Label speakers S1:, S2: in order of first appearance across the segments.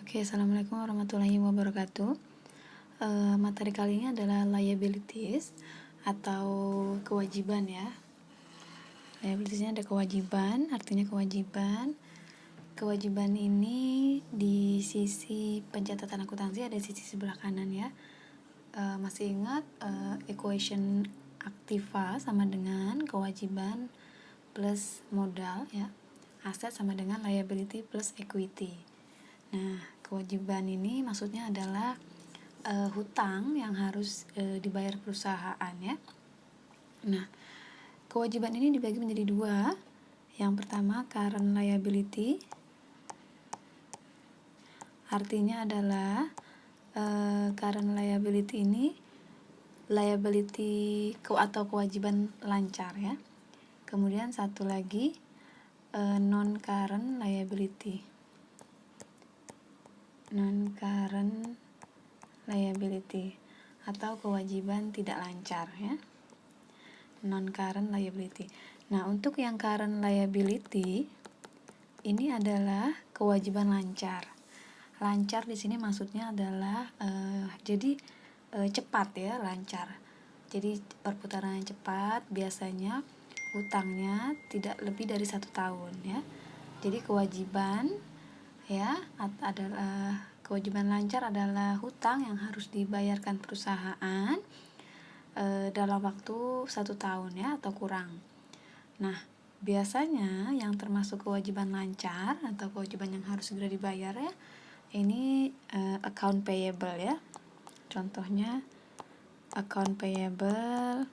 S1: Oke, assalamualaikum warahmatullahi wabarakatuh. Materi kali ini adalah liabilities atau kewajiban ya. Liabilitiesnya ada kewajiban, artinya kewajiban. Kewajiban ini di sisi pencatatan akuntansi ada di sisi sebelah kanan ya. Masih ingat equation aktiva sama dengan kewajiban plus modal ya. Aset sama dengan liability plus equity. Nah, kewajiban ini maksudnya adalah hutang yang harus dibayar perusahaan ya. Nah, kewajiban ini dibagi menjadi dua. Yang pertama current liability, artinya adalah current liability ini liability atau kewajiban lancar ya. Kemudian satu lagi non current liability. Non-current liability atau kewajiban tidak lancar ya. Non-current liability. Nah, untuk yang current liability ini adalah kewajiban lancar. Lancar di sini maksudnya adalah cepat ya, lancar. Jadi perputarannya cepat, biasanya hutangnya tidak lebih dari 1 tahun ya. Jadi kewajiban ya adalah kewajiban lancar adalah hutang yang harus dibayarkan perusahaan dalam waktu 1 tahun ya atau kurang. Nah, biasanya yang termasuk kewajiban lancar atau kewajiban yang harus segera dibayar ya, ini account payable ya. Contohnya account payable.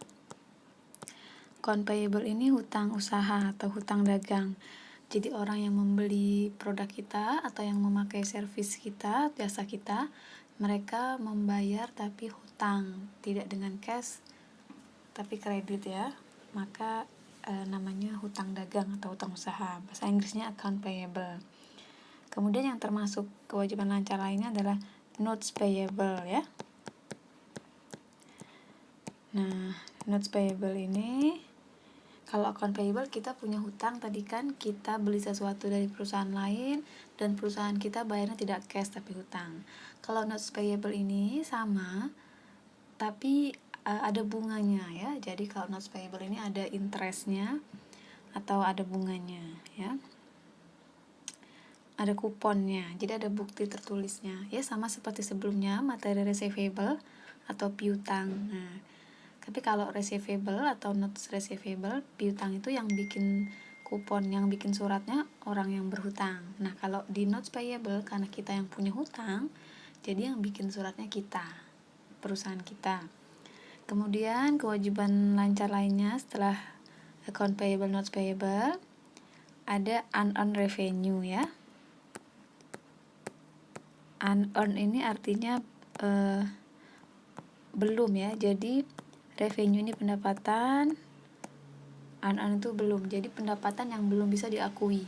S1: Account payable ini hutang usaha atau hutang dagang. Jadi orang yang membeli produk kita atau yang memakai servis kita, jasa kita, mereka membayar tapi hutang, tidak dengan cash, tapi kredit ya. Maka namanya hutang dagang atau hutang usaha. Bahasa Inggrisnya account payable. Kemudian yang termasuk kewajiban lancar lainnya adalah notes payable ya. Nah, notes payable ini kalau account payable kita punya hutang tadi kan, kita beli sesuatu dari perusahaan lain dan perusahaan kita bayarnya tidak cash tapi hutang. Kalau notes payable ini sama tapi ada bunganya ya. Jadi kalau notes payable ini ada interestnya atau ada bunganya ya. Ada kuponnya. Jadi ada bukti tertulisnya. Ya sama seperti sebelumnya materi receivable atau piutang. Nah, tapi kalau receivable atau notes receivable, piutang itu yang bikin kupon, yang bikin suratnya orang yang berhutang. Nah, kalau di notes payable karena kita yang punya hutang, jadi yang bikin suratnya kita, perusahaan kita. Kemudian kewajiban lancar lainnya setelah account payable, notes payable, ada unearned revenue ya. Unearned ini artinya belum ya. Jadi revenue ini pendapatan, unearned itu belum. Jadi pendapatan yang belum bisa diakui.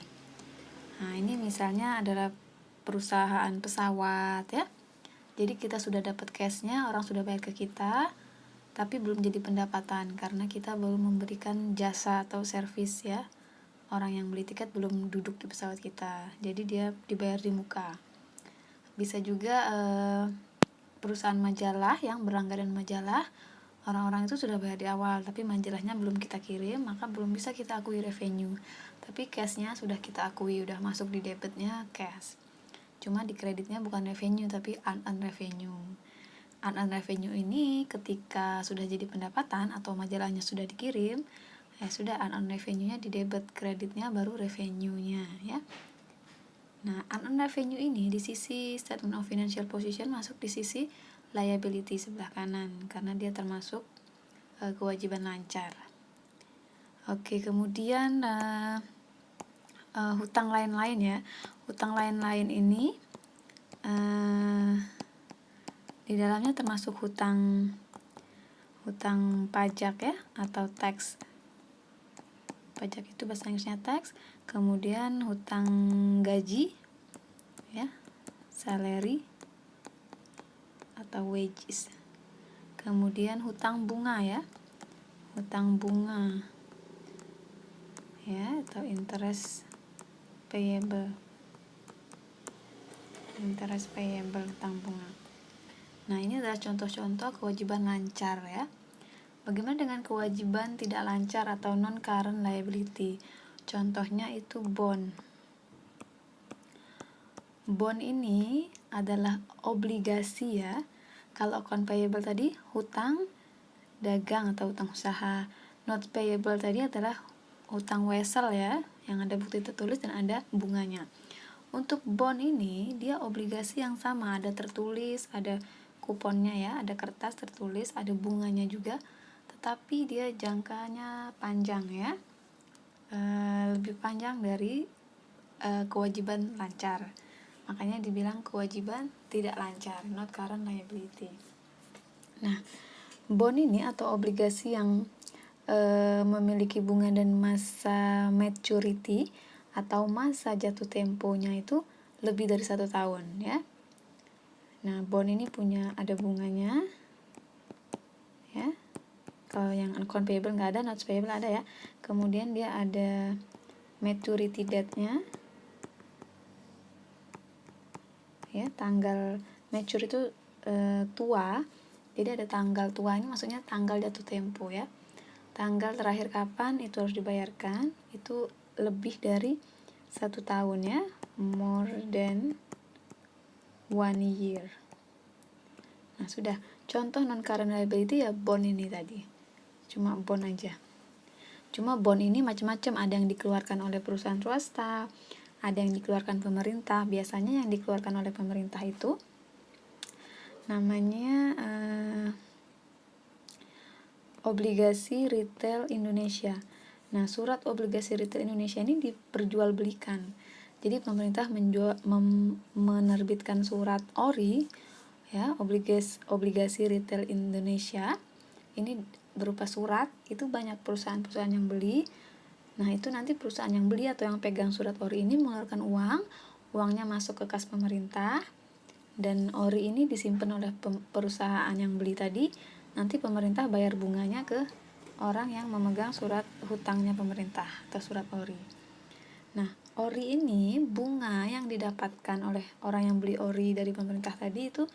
S1: Nah, ini misalnya adalah perusahaan pesawat ya. Jadi kita sudah dapat cashnya, orang sudah bayar ke kita, tapi belum jadi pendapatan karena kita belum memberikan jasa atau servis ya. Orang yang beli tiket belum duduk di pesawat kita. Jadi dia dibayar di muka. Bisa juga perusahaan majalah yang berlangganan majalah, orang-orang itu sudah bayar di awal tapi majalahnya belum kita kirim, maka belum bisa kita akui revenue. Tapi cashnya sudah kita akui, udah masuk di debitnya cash. Cuma di kreditnya bukan revenue tapi unearned revenue. Unearned revenue ini ketika sudah jadi pendapatan atau majalahnya sudah dikirim, sudah unearned revenue-nya di debit, kreditnya baru revenue-nya ya. Nah, unearned revenue ini di sisi statement of financial position masuk di sisi liability sebelah kanan karena dia termasuk kewajiban lancar. Oke, kemudian hutang lain-lain ya. Hutang lain-lain ini di dalamnya termasuk hutang pajak ya atau tax. Pajak itu bahasa Inggrisnya tax. Kemudian hutang gaji ya, salary atau wages. Kemudian hutang bunga ya, hutang bunga ya atau interest payable. interest payable tentang bunga. Nah, ini adalah contoh-contoh kewajiban lancar ya. Bagaimana dengan kewajiban tidak lancar atau non-current liability? Contohnya itu bond. Bond ini adalah obligasi ya. Kalau account payable tadi hutang dagang atau hutang usaha. Not payable tadi adalah hutang wesel ya, yang ada bukti tertulis dan ada bunganya. Untuk bond ini dia obligasi yang sama, ada tertulis, ada kuponnya ya, ada kertas tertulis, ada bunganya juga, tetapi dia jangkanya panjang ya, lebih panjang dari kewajiban lancar. Makanya dibilang kewajiban tidak lancar, not current liability. Nah, bond ini atau obligasi yang memiliki bunga dan masa maturity atau masa jatuh temponya itu lebih dari 1 tahun ya. Nah, bond ini ada bunganya ya. Kalau yang account payable nggak ada, notes payable ada ya. Kemudian dia ada maturity date-nya ya, tanggal mature itu tua. Jadi ada tanggal tua, ini maksudnya tanggal jatuh tempo ya. Tanggal terakhir kapan itu harus dibayarkan, itu lebih dari 1 tahun ya, more than 1 year. Nah, sudah. Contoh non-current liability ya bond ini tadi. Cuma bond aja. Cuma bond ini macam-macam, ada yang dikeluarkan oleh perusahaan swasta, ada yang dikeluarkan pemerintah. Biasanya yang dikeluarkan oleh pemerintah itu namanya obligasi retail Indonesia. Nah, surat obligasi retail Indonesia ini diperjualbelikan. Jadi pemerintah menerbitkan surat ORI ya, obligasi retail Indonesia. Ini berupa surat, itu banyak perusahaan-perusahaan yang beli. Nah, itu nanti perusahaan yang beli atau yang pegang surat ORI ini mengeluarkan uang, uangnya masuk ke kas pemerintah, dan ORI ini disimpan oleh perusahaan yang beli tadi. Nanti pemerintah bayar bunganya ke orang yang memegang surat hutangnya pemerintah atau surat ORI. Nah, ORI ini bunga yang didapatkan oleh orang yang beli ORI dari pemerintah tadi itu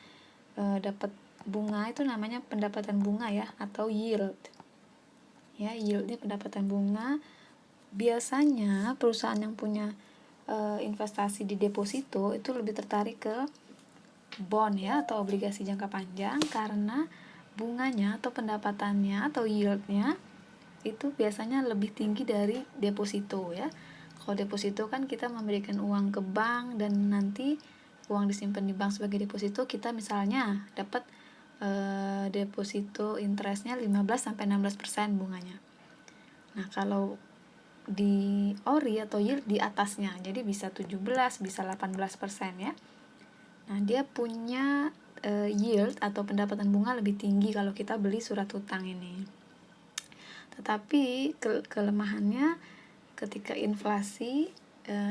S1: dapat bunga, itu namanya pendapatan bunga ya, atau yield. Ya, yieldnya pendapatan bunga. Biasanya perusahaan yang punya investasi di deposito itu lebih tertarik ke bond ya, atau obligasi jangka panjang, karena bunganya atau pendapatannya atau yieldnya itu biasanya lebih tinggi dari deposito ya. Kalau deposito kan kita memberikan uang ke bank dan nanti uang disimpan di bank sebagai deposito, kita misalnya dapat deposito interestnya 15-16% bunganya. Nah, kalau di ORI atau yield di atasnya, jadi bisa 17, bisa 18% ya. Nah, dia punya yield atau pendapatan bunga lebih tinggi kalau kita beli surat hutang ini. Tetapi kelemahannya ketika inflasi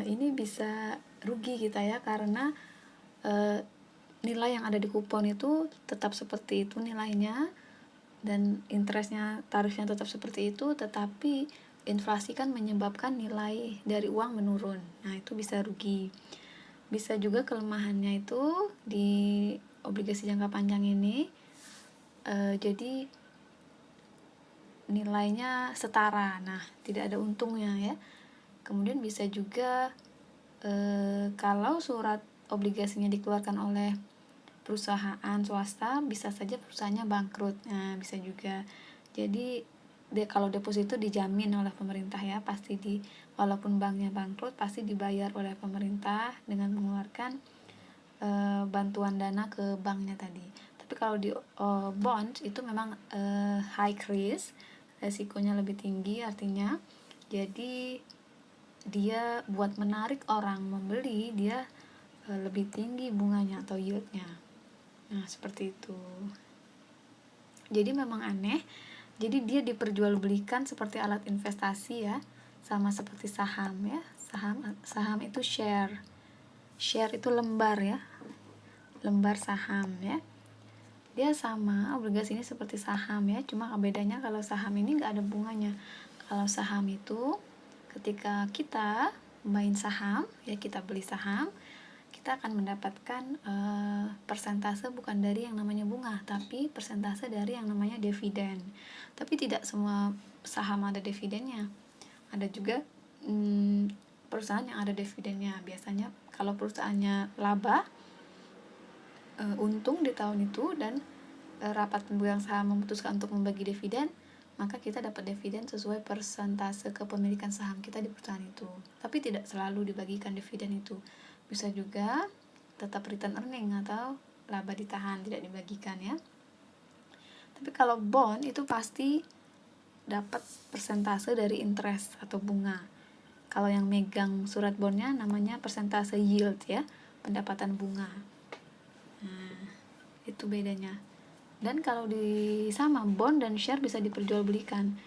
S1: ini bisa rugi kita ya, karena nilai yang ada di kupon itu tetap seperti itu nilainya dan interestnya, tarifnya tetap seperti itu, tetapi inflasi kan menyebabkan nilai dari uang menurun. Nah, itu bisa rugi. Bisa juga kelemahannya itu di obligasi jangka panjang ini jadi nilainya setara, nah tidak ada untungnya ya. Kemudian bisa juga kalau surat obligasinya dikeluarkan oleh perusahaan swasta, bisa saja perusahaannya bangkrut. Nah, bisa juga. Jadi kalau deposito dijamin oleh pemerintah ya, pasti walaupun banknya bangkrut pasti dibayar oleh pemerintah dengan mengeluarkan bantuan dana ke banknya tadi. Tapi kalau di bonds itu memang high risk, resikonya lebih tinggi, artinya jadi dia buat menarik orang membeli, dia lebih tinggi bunganya atau yieldnya. Nah, seperti itu. Jadi memang aneh. Jadi dia diperjualbelikan seperti alat investasi ya, sama seperti saham ya. Saham itu share. Share itu lembar ya. Lembar saham ya. Dia sama, obligasi ini seperti saham ya, cuma bedanya kalau saham ini nggak ada bunganya. Kalau saham itu ketika kita main saham ya, kita beli saham, kita akan mendapatkan persentase bukan dari yang namanya bunga, tapi persentase dari yang namanya dividen. Tapi tidak semua saham ada dividennya. Ada juga perusahaan yang ada dividennya. Biasanya kalau perusahaannya laba, untung di tahun itu, dan rapat pemegang saham memutuskan untuk membagi dividen, maka kita dapat dividen sesuai persentase kepemilikan saham kita di perusahaan itu. Tapi tidak selalu dibagikan dividen itu. Bisa juga tetap return earning atau laba ditahan, tidak dibagikan ya. Tapi kalau bond itu pasti dapat persentase dari interest atau bunga. Kalau yang megang surat bondnya namanya persentase yield ya, pendapatan bunga. Nah, itu bedanya. Dan kalau di sama bond dan share bisa diperjualbelikan.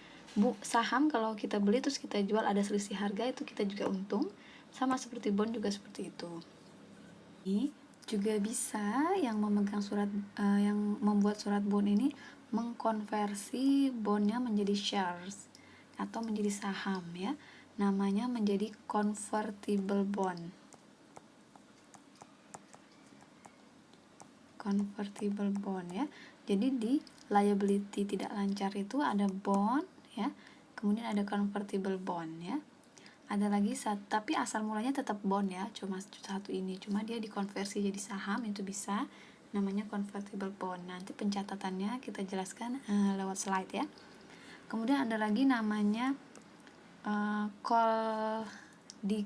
S1: Saham kalau kita beli terus kita jual ada selisih harga, itu kita juga untung. Sama seperti bond juga seperti itu. Ini juga bisa yang memegang surat yang membuat surat bond ini mengkonversi bondnya menjadi shares atau menjadi saham ya. Namanya menjadi convertible bond. Convertible bond ya. Jadi di liability tidak lancar itu ada bond ya. Kemudian ada convertible bond ya. Ada lagi tapi asal mulanya tetap bond ya, cuma satu ini, cuma dia dikonversi jadi saham, itu bisa namanya convertible bond. Nanti pencatatannya kita jelaskan lewat slide ya. Kemudian ada lagi namanya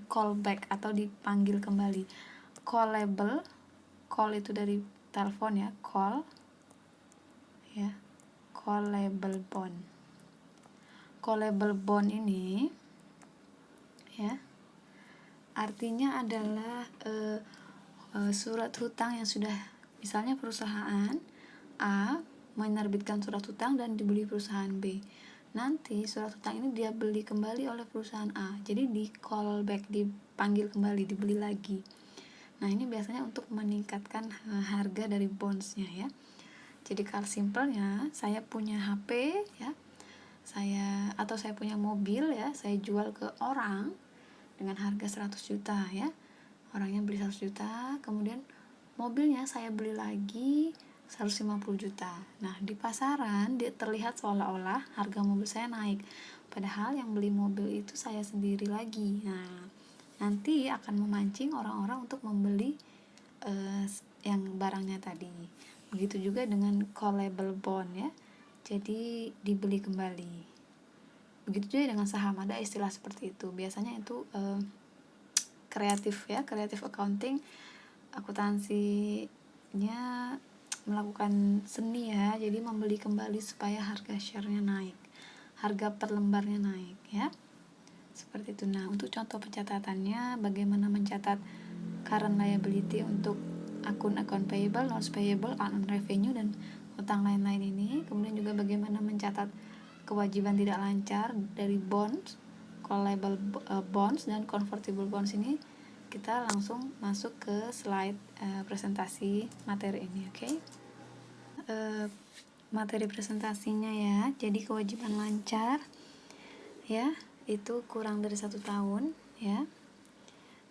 S1: callback atau dipanggil kembali. Callable, call itu dari telepon ya, call ya, callable bond. Callable bond ini ya, artinya adalah surat hutang yang sudah, misalnya perusahaan A menerbitkan surat hutang dan dibeli perusahaan B. Nanti surat hutang ini dia beli kembali oleh perusahaan A. Jadi di call back, dipanggil kembali, dibeli lagi. Nah, ini biasanya untuk meningkatkan harga dari bondsnya ya. Jadi kalau simpelnya, saya punya HP ya, saya punya mobil ya, saya jual ke orang dengan harga 100 juta ya. Orangnya beli 100 juta, kemudian mobilnya saya beli lagi 150 juta. Nah, di pasaran dia terlihat seolah-olah harga mobil saya naik. Padahal yang beli mobil itu saya sendiri lagi. Nah, nanti akan memancing orang-orang untuk membeli yang barangnya tadi. Begitu juga dengan callable bond ya. Jadi dibeli kembali. Begitu juga dengan saham, ada istilah seperti itu. Biasanya itu kreatif ya, kreatif accounting, akuntansinya melakukan seni ya. Jadi membeli kembali supaya harga share-nya naik, harga per lembarnya naik ya. Seperti itu. Nah, untuk contoh pencatatannya, bagaimana mencatat current liability untuk akun-akun payable, notes payable, unearned revenue, dan utang lain-lain ini. Kemudian juga bagaimana mencatat kewajiban tidak lancar dari bonds, callable bonds, dan convertible bonds ini. Kita langsung masuk ke slide presentasi materi ini, oke? Materi presentasinya ya. Jadi kewajiban lancar ya, itu kurang dari 1 tahun ya.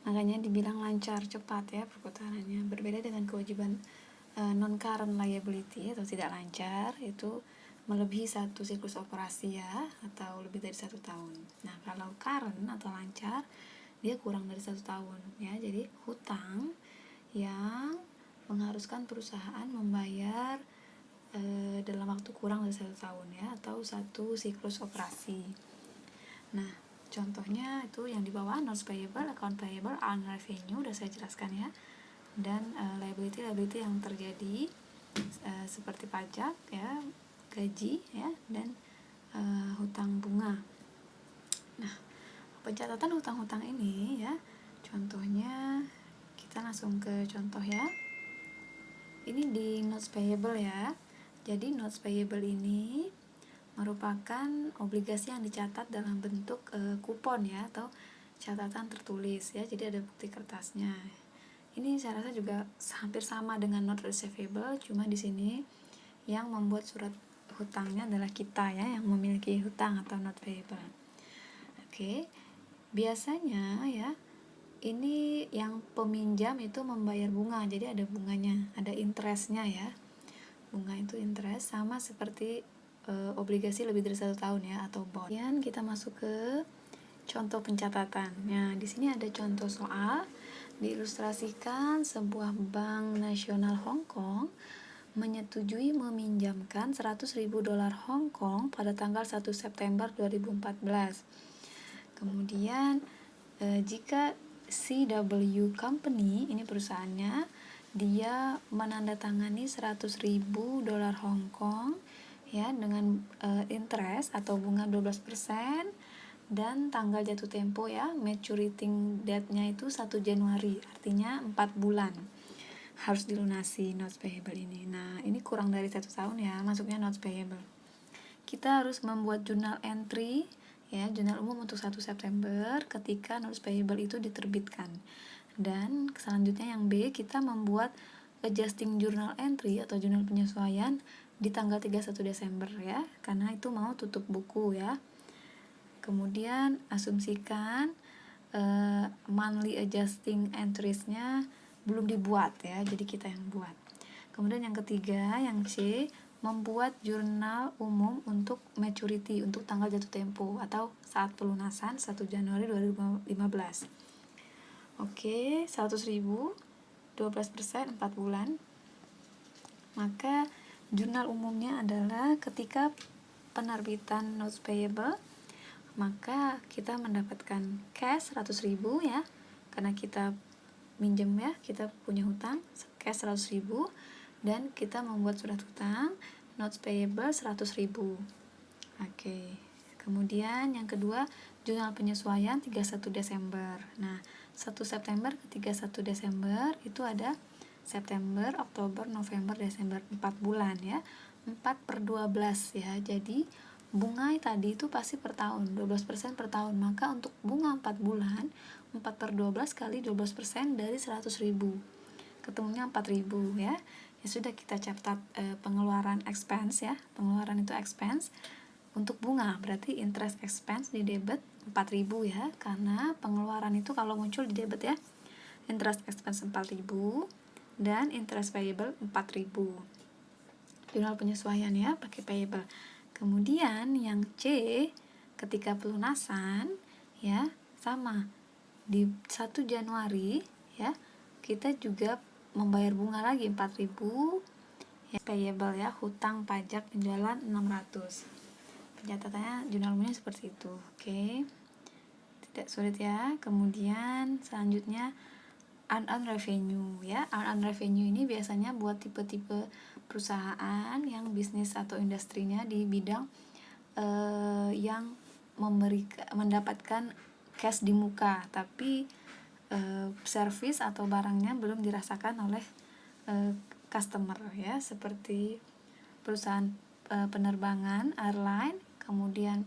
S1: Makanya dibilang lancar, cepat ya perputarannya. Berbeda dengan kewajiban non-current liability atau tidak lancar, itu melebihi 1 siklus operasi ya, atau lebih dari 1 tahun. Nah, kalau current atau lancar, dia kurang dari 1 tahun ya. Jadi hutang yang mengharuskan perusahaan membayar dalam waktu kurang dari 1 tahun ya, atau 1 siklus operasi. Nah, contohnya itu yang di bawah, notes payable, account payable, unearned revenue, udah saya jelaskan ya. Dan liability yang terjadi seperti pajak ya, gaji ya, dan hutang bunga. Nah, pencatatan hutang-hutang ini ya, contohnya kita langsung ke contoh ya. Ini di notes payable ya. Jadi notes payable ini merupakan obligasi yang dicatat dalam bentuk kupon ya, atau catatan tertulis ya. Jadi ada bukti kertasnya. Ini saya rasa juga hampir sama dengan note receivable, cuma di sini yang membuat surat hutangnya adalah kita ya, yang memiliki hutang atau note payable. Oke. Biasanya ya, ini yang peminjam itu membayar bunga, jadi ada bunganya, ada interestnya ya. Bunga itu interest, sama seperti obligasi lebih dari 1 tahun ya, atau bond. Kemudian kita masuk ke contoh pencatatan. Nah, di sini ada contoh soal diilustrasikan sebuah bank nasional Hong Kong menyetujui meminjamkan 100.000 dolar Hong Kong pada tanggal 1 September 2014. Kemudian jika CW Company, ini perusahaannya, dia menandatangani 100.000 dolar Hong Kong ya dengan interest atau bunga 12% dan tanggal jatuh tempo ya, maturity date-nya itu 1 Januari, artinya 4 bulan harus dilunasi notes payable ini. Nah, ini kurang dari 1 tahun ya, masuknya notes payable. Kita harus membuat journal entry ya, jurnal umum untuk 1 September ketika notes payable itu diterbitkan. Dan selanjutnya yang B, kita membuat adjusting journal entry atau jurnal penyesuaian di tanggal 31 Desember ya, karena itu mau tutup buku ya. Kemudian asumsikan monthly adjusting entries-nya belum dibuat ya, jadi kita yang buat. Kemudian yang ketiga, yang C, membuat jurnal umum untuk maturity, untuk tanggal jatuh tempo atau saat pelunasan 1 Januari 2015. Oke, 100.000, 12%, 4 bulan. Maka jurnal umumnya adalah ketika penerbitan notes payable, maka kita mendapatkan cash 100.000 ya, karena kita minjem ya, kita punya hutang, cash 100.000, dan kita membuat surat hutang, notes payable 100.000. Oke. Kemudian yang kedua, jurnal penyesuaian 31 Desember. Nah, 1 September ke 31 Desember itu ada September, Oktober, November, Desember, 4 bulan ya. 4/12 ya. Jadi bunga tadi itu pasti per tahun, 12% per tahun. Maka untuk bunga 4 bulan, 4/12 kali 12% dari 100.000. Ketemunya 4.000 ya. Ya sudah, kita catat pengeluaran expense ya. Pengeluaran itu expense. Untuk bunga berarti interest expense di debit 4.000 ya, karena pengeluaran itu kalau muncul di debit ya. Interest expense 4.000 dan interest payable 4.000. Jurnal penyesuaian ya, pakai payable. Kemudian yang C, ketika pelunasan ya, sama di 1 Januari ya, kita juga membayar bunga lagi 4.000 ya, payable ya, hutang pajak penjualan 600. Pencatatannya jurnal umumnya seperti itu. Oke. Tidak sulit ya. Kemudian selanjutnya unearned revenue ya. Unearned revenue ini biasanya buat tipe-tipe perusahaan yang bisnis atau industrinya di bidang yang mendapatkan cash di muka, tapi service atau barangnya belum dirasakan oleh customer ya, seperti perusahaan penerbangan, airline, kemudian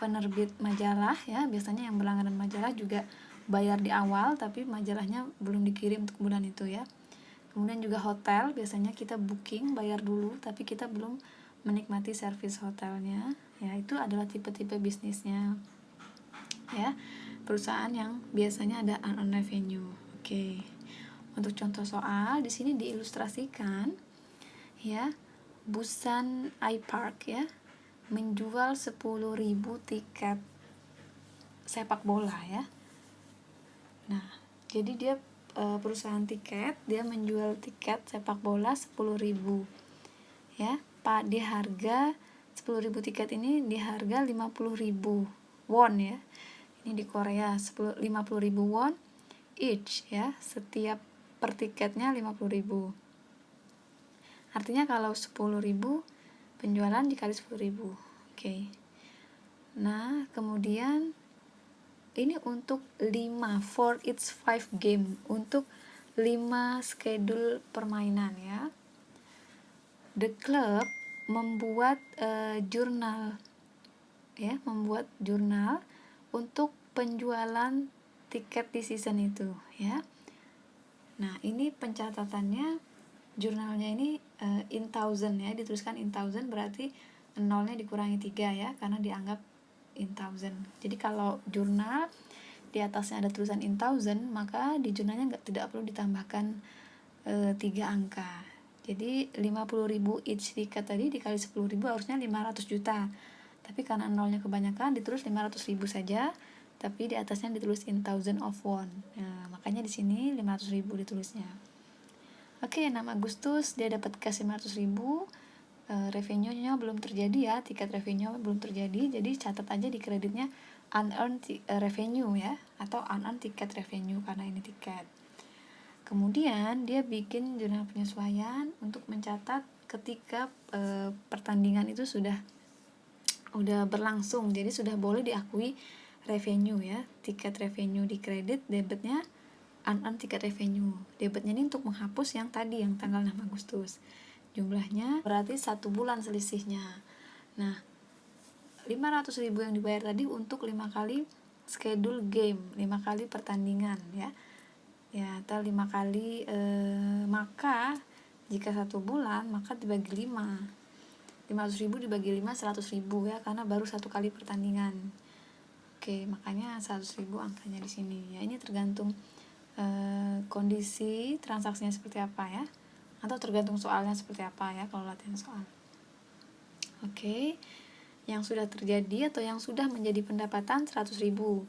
S1: penerbit majalah ya, biasanya yang berlangganan majalah juga bayar di awal tapi majalahnya belum dikirim untuk bulan itu ya. Kemudian juga hotel, biasanya kita booking, bayar dulu tapi kita belum menikmati service hotelnya ya. Itu adalah tipe-tipe bisnisnya ya, perusahaan yang biasanya ada unearned revenue. Oke. Untuk contoh soal di sini diilustrasikan ya, Busan iPark ya menjual 10.000 tiket sepak bola ya. Nah, jadi dia perusahaan tiket, dia menjual tiket sepak bola 10.000 ya. Pak, di harga 10.000 tiket ini di harga 50.000 won ya. Ini di Korea 50.000 won each ya, setiap per tiketnya 50.000. Artinya kalau 10.000 penjualan dikali 10.000. Oke. Nah, kemudian ini untuk 5 for each 5 game, untuk 5 schedule permainan ya. The club membuat jurnal ya, membuat jurnal untuk penjualan tiket di season itu ya. Nah, ini pencatatannya, jurnalnya ini in thousand ya, dituliskan in thousand, berarti nolnya dikurangi 3 ya, karena dianggap in thousand. Jadi kalau jurnal di atasnya ada tulisan in thousand, maka di jurnalnya tidak perlu ditambahkan 3 angka. Jadi 50.000 each tiket tadi dikali 10.000 harusnya 500 juta. Tapi karena nolnya kebanyakan ditulis 500.000 saja, tapi di atasnya ditulis in thousand of won. Nah, makanya di sini 500.000 ditulisnya. Oke, 6 Agustus dia dapat cash 500.000. Revenue-nya belum terjadi ya, tiket revenue belum terjadi, jadi catat aja di kreditnya unearned revenue ya, atau unearned ticket revenue karena ini tiket. Kemudian dia bikin jurnal penyesuaian untuk mencatat ketika pertandingan itu sudah berlangsung, jadi sudah boleh diakui revenue ya, tiket revenue di kredit, debitnya unearned ticket revenue. Debitnya ini untuk menghapus yang tadi, yang tanggal 6 Agustus. Jumlahnya berarti 1 bulan selisihnya. Nah, 500.000 yang dibayar tadi untuk 5 kali schedule game, 5 kali pertandingan ya. Ya, atau 5 kali maka jika 1 bulan maka dibagi 5. 500.000 dibagi 5 100.000 ya, karena baru 1 kali pertandingan. Oke, makanya 100.000 angkanya di sini. Ya, ini tergantung kondisi transaksinya seperti apa ya, atau tergantung soalnya seperti apa ya kalau latihan soal. Oke, yang sudah terjadi atau yang sudah menjadi pendapatan 100.000.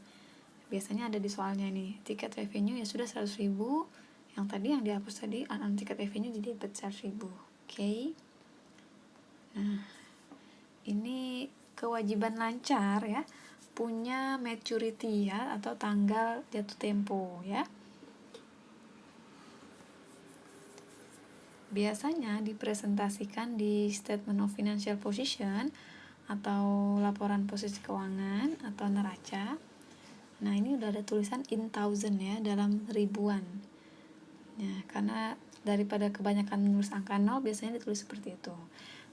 S1: Biasanya ada di soalnya nih, tiket revenue ya sudah 100.000, yang tadi yang dihapus tadi unearned ticket revenue jadi dapat 100.000. Oke. Nah, ini kewajiban lancar ya, punya maturity ya, atau tanggal jatuh tempo ya. Biasanya dipresentasikan di Statement of Financial Position atau laporan posisi keuangan atau neraca. Nah, ini udah ada tulisan in thousand ya, dalam ribuan. Ya, karena daripada kebanyakan menulis angka 0, biasanya ditulis seperti itu.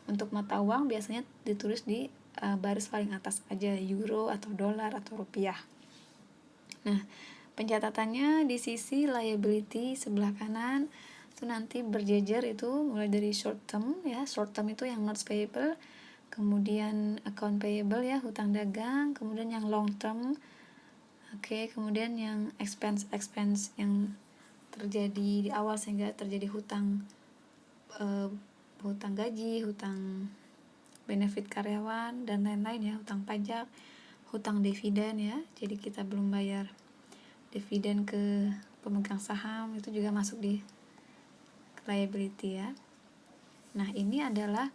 S1: Untuk mata uang biasanya ditulis di baris paling atas aja, euro atau dolar atau rupiah. Nah, pencatatannya di sisi liability sebelah kanan itu nanti berjejer, itu mulai dari short term ya, short term itu yang notes payable, kemudian account payable ya, hutang dagang, kemudian yang long term, kemudian yang expense yang terjadi di awal sehingga terjadi hutang gaji, hutang benefit karyawan dan lain-lain ya, hutang pajak, hutang dividen ya, jadi kita belum bayar dividen ke pemegang saham, itu juga masuk di liability ya. Nah, ini adalah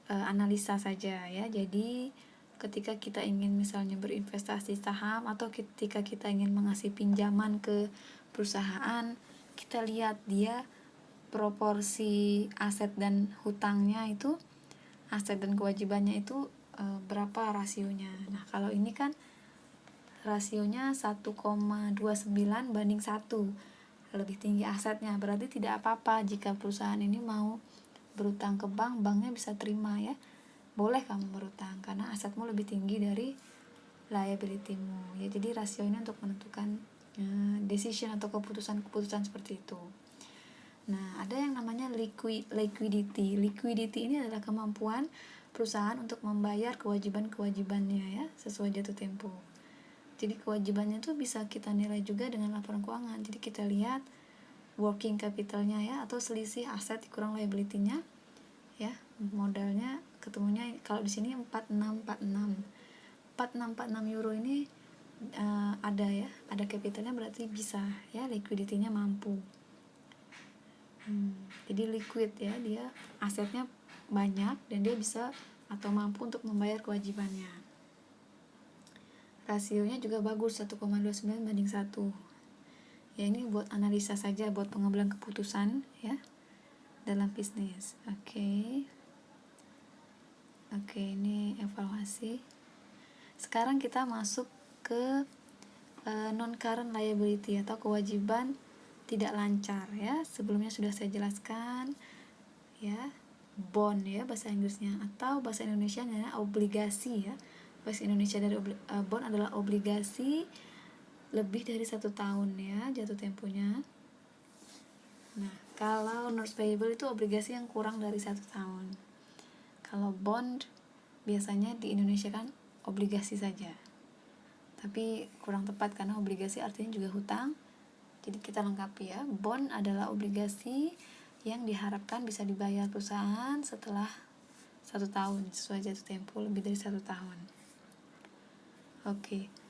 S1: analisa saja ya. Jadi ketika kita ingin misalnya berinvestasi saham atau ketika kita ingin mengasih pinjaman ke perusahaan, kita lihat dia proporsi aset dan hutangnya itu, aset dan kewajibannya itu berapa rasionya. Nah, kalau ini kan rasionya 1,29 banding 1, lebih tinggi asetnya, berarti tidak apa-apa jika perusahaan ini mau berutang ke bank, banknya bisa terima ya, boleh kamu berutang karena asetmu lebih tinggi dari liability-mu ya. Jadi rasio ini untuk menentukan decision atau keputusan seperti itu. Nah, ada yang namanya liquidity. Liquidity ini adalah kemampuan perusahaan untuk membayar kewajiban-kewajibannya ya, sesuai jatuh tempo. Jadi kewajibannya tuh bisa kita nilai juga dengan laporan keuangan. Jadi kita lihat working capitalnya ya, atau selisih aset dikurang liability-nya ya, modalnya ketemunya kalau di sini 4646 euro ini ada ya, ada capitalnya, berarti bisa ya, liquidity-nya mampu. Jadi liquid ya, dia asetnya banyak dan dia bisa atau mampu untuk membayar kewajibannya. Rasionya juga bagus, 1,29 banding 1. Ya, ini buat analisa saja, buat pengambilan keputusan ya dalam bisnis. Oke, ini evaluasi. Sekarang kita masuk ke non-current liability atau kewajiban tidak lancar ya. Sebelumnya sudah saya jelaskan ya, bond ya bahasa Inggrisnya, atau bahasa Indonesianya obligasi ya. Bahasa Indonesia dari bond adalah obligasi lebih dari 1 tahun ya jatuh temponya. Nah, kalau notes payable itu obligasi yang kurang dari 1 tahun. Kalau bond biasanya di Indonesia kan obligasi saja. tapi kurang tepat karena obligasi artinya juga hutang. Jadi kita lengkapi ya. Bond adalah obligasi yang diharapkan bisa dibayar perusahaan setelah 1 tahun sesuai jatuh tempo lebih dari 1 tahun. Oke.